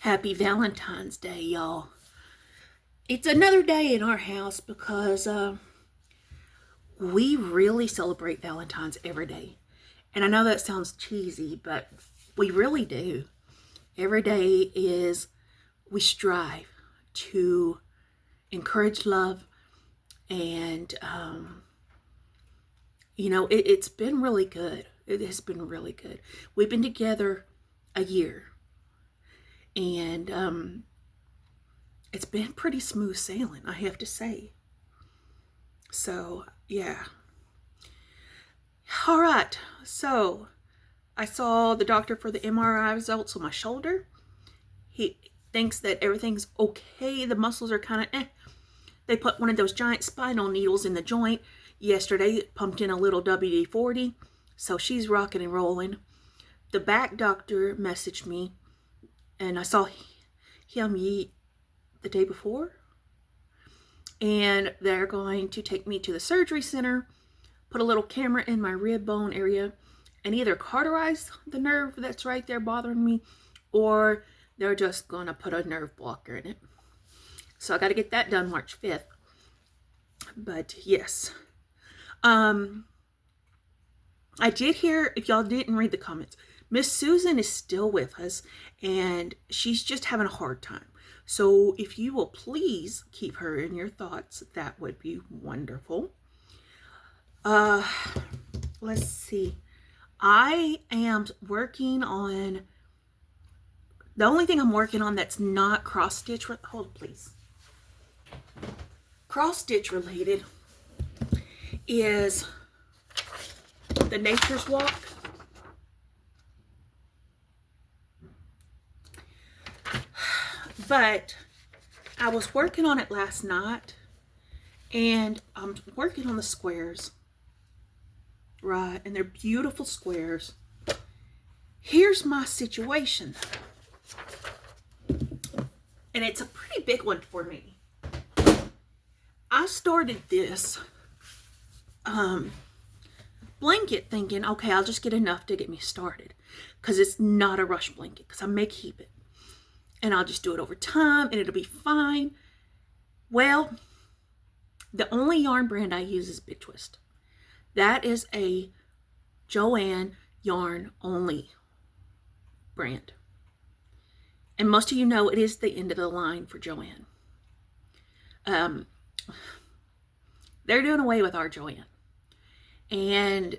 Happy Valentine's Day, y'all. It's another day in our house because we really celebrate Valentine's every day. And I know that sounds cheesy, but we really do. Every day we strive to encourage love. And, it's been really good. It has been really good. We've been together a year. And it's been pretty smooth sailing, I have to say. So, yeah. All right. So, I saw the doctor for the MRI results on my shoulder. He thinks that everything's okay. The muscles are kind of They put one of those giant spinal needles in the joint yesterday, pumped in a little WD-40. So, she's rocking and rolling. The back doctor messaged me, and I saw him the day before. And they're going to take me to the surgery center, put a little camera in my rib bone area, and either cauterize the nerve that's right there bothering me, or they're just going to put a nerve blocker in it. So I got to get that done March 5th. But yes. I did hear, if y'all didn't read the comments, Miss Susan is still with us, and she's just having a hard time. So if you will please keep her in your thoughts, that would be wonderful. Let's see. I am working on, the only thing I'm working on that's not cross-stitch, hold please. Cross-stitch related is the Nature's Walk. But I was working on it last night, and I'm working on the squares, right? And they're beautiful squares. Here's my situation, and it's a pretty big one for me. I started this blanket thinking, okay, I'll just get enough to get me started, because it's not a rush blanket, because I may keep it. And I'll just do it over time, and it'll be fine. Well, the only yarn brand I use is Big Twist. That is a Joann yarn only brand. And most of you know it is the end of the line for Joann. They're doing away with our Joann. And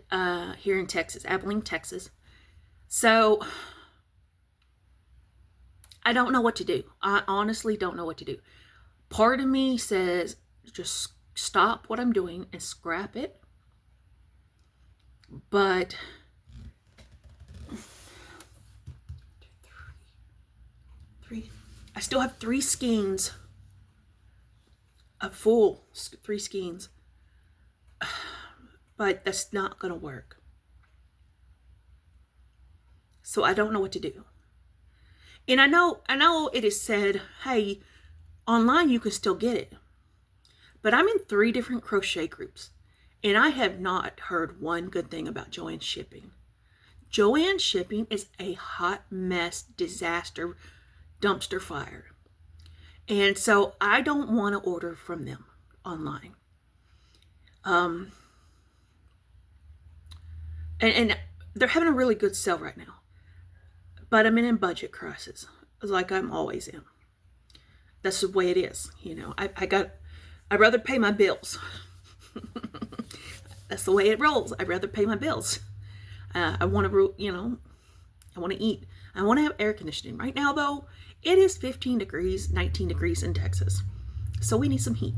here in Texas, Abilene, Texas. So I don't know what to do. I honestly don't know what to do. Part of me says, just stop what I'm doing and scrap it. But I still have 3 skeins, a full 3 skeins. But that's not going to work. So I don't know what to do. And I know it is said, hey, online you can still get it. But I'm in 3 different crochet groups, and I have not heard one good thing about Joann shipping. Joann shipping is a hot mess, disaster, dumpster fire. And so I don't want to order from them online. And they're having a really good sale right now. But I'm in a budget crisis, like I'm always in. That's the way it is, you know. I'd rather pay my bills. That's the way it rolls. I'd rather pay my bills. I want to, I want to eat. I want to have air conditioning. Right now, though, it is 15 degrees, 19 degrees in Texas. So we need some heat.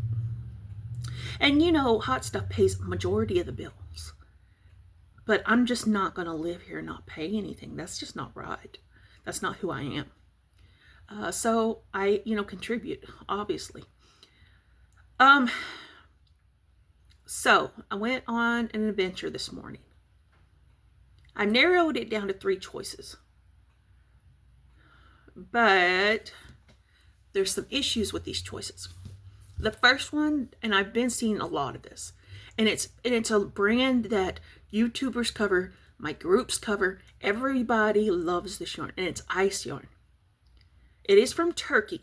And, hot stuff pays majority of the bills. But I'm just not going to live here and not pay anything. That's just not right. That's not who I am. So I, contribute, obviously. So I went on an adventure this morning. I narrowed it down to 3 choices. But there's some issues with these choices. The first one, and I've been seeing a lot of this, and it's a brand that YouTubers cover, my groups cover. Everybody loves this yarn, and it's ice yarn. It is from Turkey.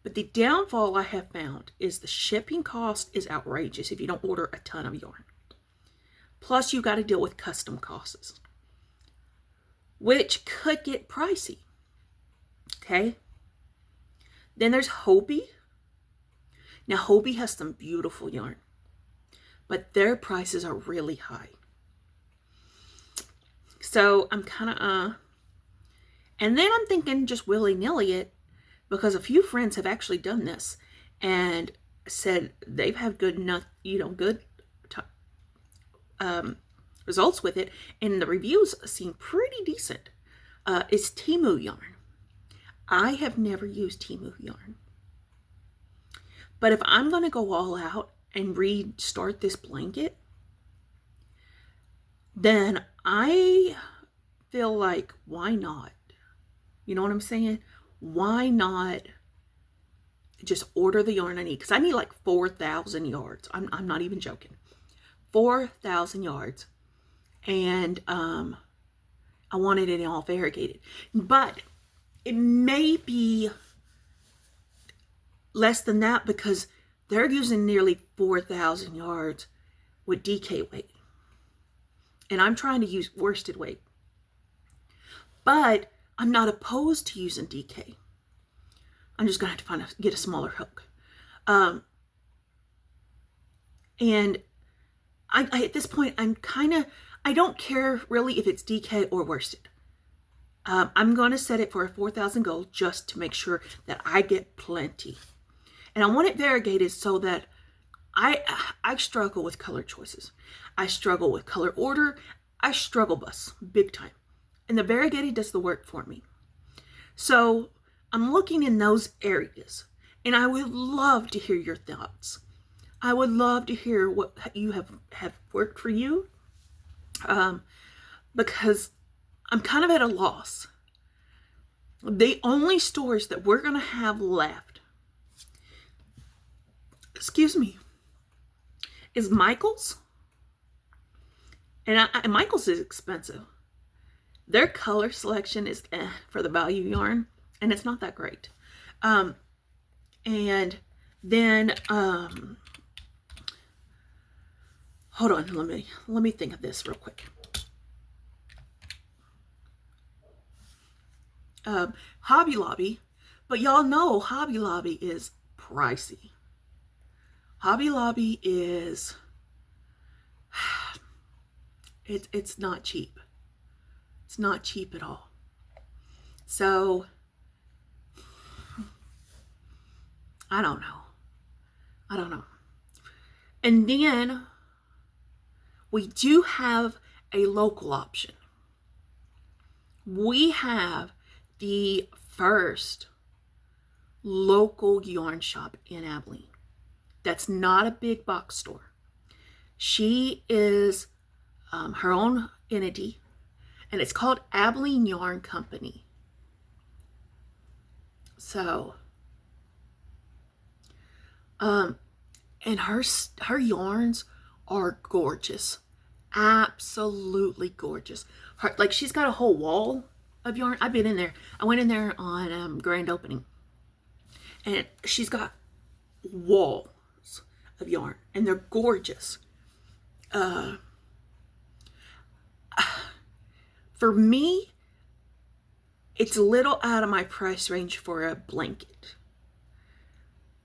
But the downfall I have found is the shipping cost is outrageous if you don't order a ton of yarn. Plus, you got to deal with custom costs, which could get pricey. Okay. Then there's Hobie. Now, Hobie has some beautiful yarn, but their prices are really high. So I'm kind of, and then I'm thinking just willy-nilly it, because a few friends have actually done this and said they've had good enough, good results with it, and the reviews seem pretty decent. It's Temu yarn. I have never used Temu yarn, but if I'm going to go all out and restart this blanket, then I feel like, why not? You know what I'm saying? Why not just order the yarn I need? Because I need like 4,000 yards. I'm not even joking. 4,000 yards. And I wanted it all variegated. But it may be less than that because they're using nearly 4,000 yards with DK weight. And I'm trying to use worsted weight. But I'm not opposed to using DK. I'm just going to have to get a smaller hook. And I at this point, I don't care really if it's DK or worsted. I'm going to set it for a 4,000 gold just to make sure that I get plenty. And I want it variegated so that I struggle with color choices. I struggle with color order. I struggle bus big time. And the variegated does the work for me. So I'm looking in those areas. And I would love to hear your thoughts. I would love to hear what you have worked for you. Because I'm kind of at a loss. The only stores that we're going to have left, is Michael's. And Michael's is expensive. Their color selection is for the value yarn, and it's not that great. And then hold on, let me think of this real quick. Hobby Lobby, but y'all know Hobby Lobby is pricey. Hobby Lobby is it's not cheap. It's not cheap at all. So I don't know. And then we do have a local option. We have the first local yarn shop in Abilene. That's not a big box store. She is her own entity, and it's called Abilene Yarn Company. So, and her yarns are gorgeous, absolutely gorgeous. Like she's got a whole wall of yarn. I've been in there. I went in there on grand opening, and she's got walls of yarn, and they're gorgeous. For me, it's a little out of my price range for a blanket.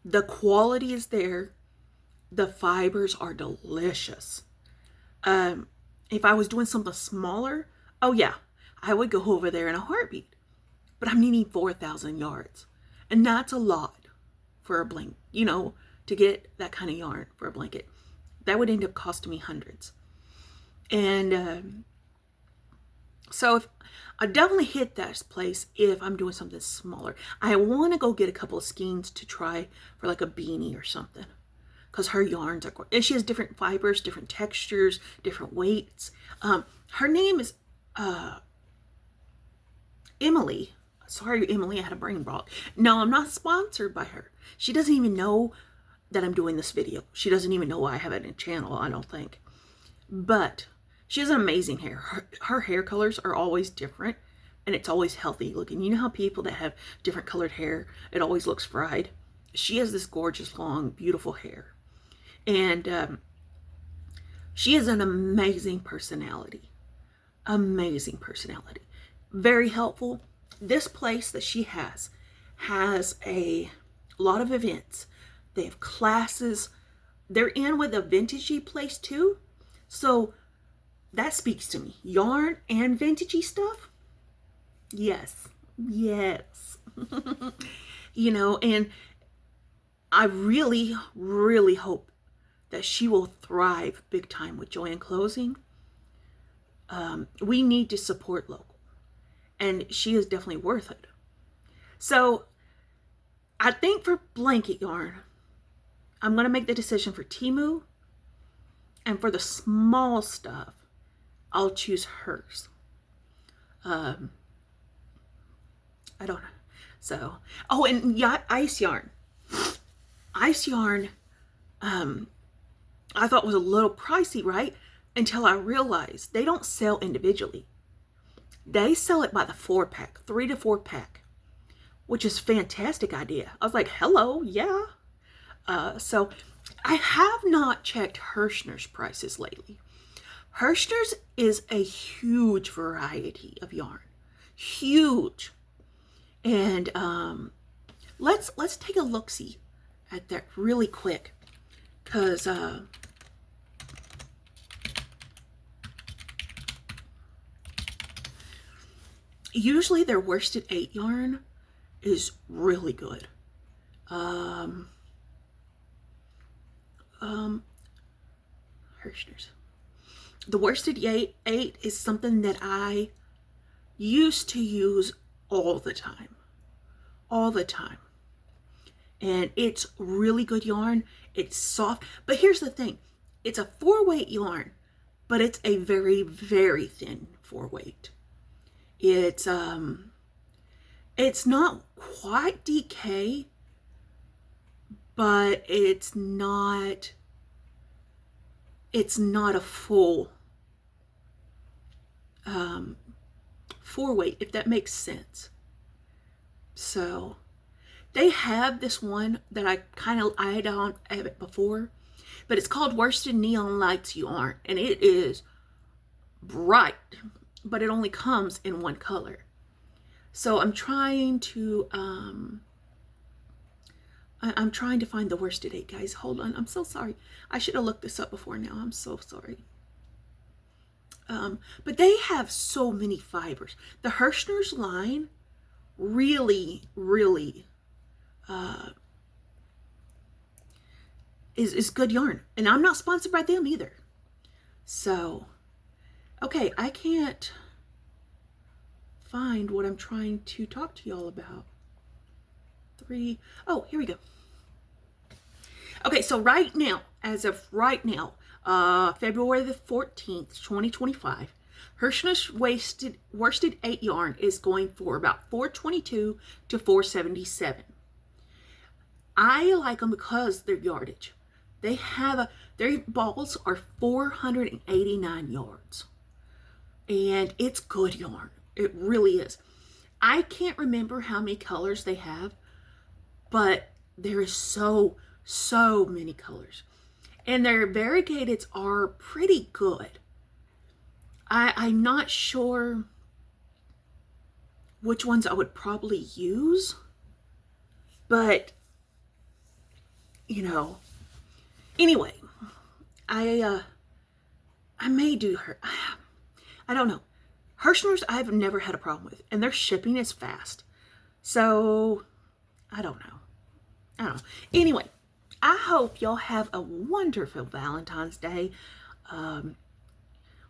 The quality is there. The fibers are delicious. If I was doing something smaller, oh yeah, I would go over there in a heartbeat. But I'm needing 4,000 yards. And that's a lot for a blanket, to get that kind of yarn for a blanket. That would end up costing me hundreds. And so if I definitely hit that place if I'm doing something smaller. I want to go get a couple of skeins to try for like a beanie or something. Because her yarns are, and she has different fibers, different textures, different weights. Her name is Emily. Sorry, Emily, I had a brain block. No, I'm not sponsored by her. She doesn't even know that I'm doing this video. She doesn't even know I have it in a channel, I don't think. But she has an amazing hair. Her hair colors are always different, and it's always healthy looking. You know how people that have different colored hair, it always looks fried? She has this gorgeous, long, beautiful hair. And she has an amazing personality. Amazing personality. Very helpful. This place that she has a lot of events. They have classes. They're in with a vintagey place too. So that speaks to me. Yarn and vintagey stuff? Yes. Yes. You know, and I really, really hope that she will thrive big time with Joann Closing. We need to support local, and she is definitely worth it. So I think for blanket yarn, I'm going to make the decision for Temu, and for the small stuff, I'll choose hers. I don't know. So, oh, and yeah, ice yarn. Ice yarn, I thought was a little pricey, right? Until I realized they don't sell individually. They sell it by the 4-pack, 3 to 4-pack, which is a fantastic idea. I was like, hello, yeah. So I have not checked Hirschner's prices lately. Hirschner's is a huge variety of yarn. Huge. And let's take a look-see at that really quick. Because usually their worsted 8 yarn is really good. Hirschner's. The worsted 8 is something that I used to use all the time. All the time. And it's really good yarn. It's soft. But here's the thing. It's a 4-weight yarn, but it's a very, very thin 4-weight. It's not quite DK, but it's not a full 4-weight, if that makes sense. So they have this one that I kind of eyed on it before, but it's called Worsted Neon Lights Yarn, and it is bright, but it only comes in one color. So I'm trying to I'm trying to find the worsted 8, guys. Hold on. I'm so sorry. I should have looked this up before now. I'm so sorry. But they have so many fibers. The Hirschner's line really, really is good yarn. And I'm not sponsored by them either. So, okay, I can't find what I'm trying to talk to y'all about. Oh, here we go. Okay, so right now, as of right now, February the 14th, 2025, Hirschner's worsted 8 yarn is going for about $422 to $477. I like them because their yardage. They have their balls are 489 yards. And it's good yarn. It really is. I can't remember how many colors they have, but there is so many colors. And their variegateds are pretty good. I'm not sure which ones I would probably use, but you know, anyway, I may do her. I don't know. Hirschner's I've never had a problem with, and their shipping is fast. So I don't know. Anyway, I hope y'all have a wonderful Valentine's Day.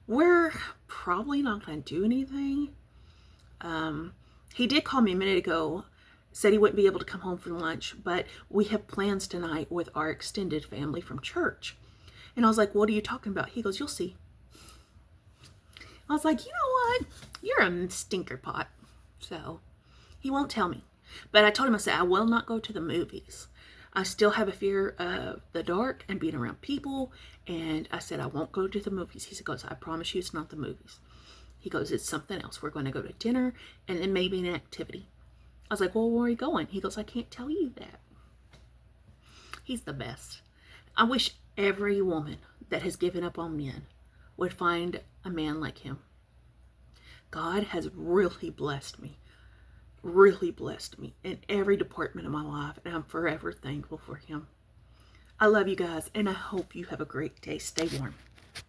We're probably not going to do anything. He did call me a minute ago, said he wouldn't be able to come home for lunch, but we have plans tonight with our extended family from church. And I was like, what are you talking about? He goes, you'll see. I was like, you know what? You're a stinker pot. So he won't tell me. But I told him, I said, I will not go to the movies. I still have a fear of the dark and being around people. And I said, I won't go to the movies. He goes, I promise you it's not the movies. He goes, it's something else. We're going to go to dinner and then maybe an activity. I was like, well, where are you going? He goes, I can't tell you that. He's the best. I wish every woman that has given up on men would find a man like him. God has really blessed me in every department of my life, and I'm forever thankful for him. I love you guys, and I hope you have a great day. Stay warm.